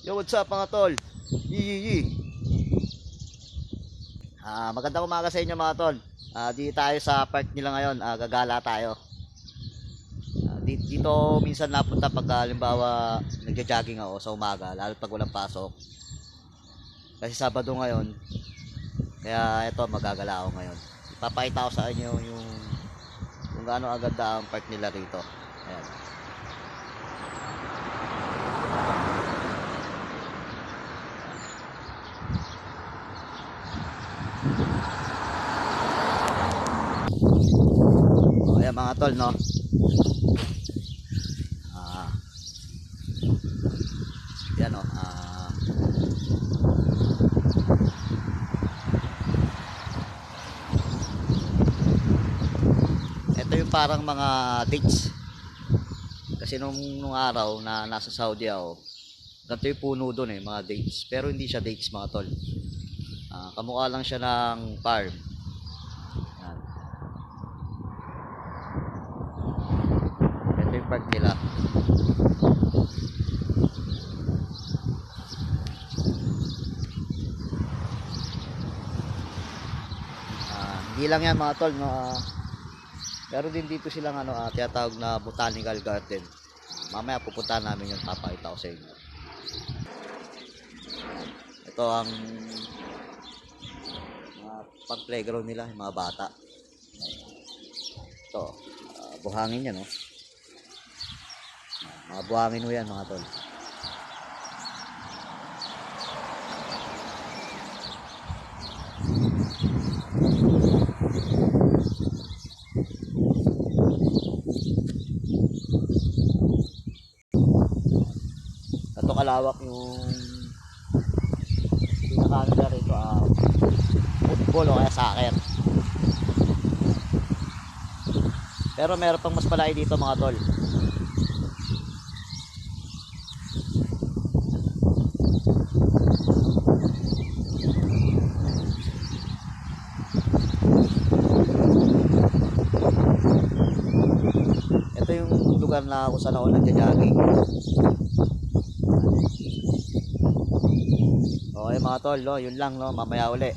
Yo, what's up mga tol? Yi. Magandang umaga sa inyo mga tol. Di tayo sa park nila ngayon. Gagala tayo. Dito minsan napunta pag halimbawa nagja-jogging ako sa umaga, lalo pag walang pasok. Kasi Sabado ngayon. Kaya ito magagala ako ngayon. Ipapakita ko sa inyo yung kung gaano aganda ang park nila rito. Ayan. Ayan mga tol, no? Yan o. Ito yung parang mga dates. Kasi nung araw na nasa Saudi ako, ganito yung puno doon mga dates. Pero hindi siya dates mga tol. Kamukha lang siya ng farm. Yan. Ito yung park nila. Hindi lang yan mga tol, no? Pero din dito silang tinatawag na botanical garden. Mamaya pupuntahan namin yung papakita ko sa inyo. Ito ang pang playground nila, yung mga bata. Ito, buhangin yan, no? Mga buhangin mo yan mga tol. Ito kalawak yung pinakaano na rito, football o kaya soccer. Pero meron pang mas malaki dito mga tol. Ito yung lugar na kung saan ako nagja-jogging. Okay mga tol, no? Yun lang, no? Mamaya uli.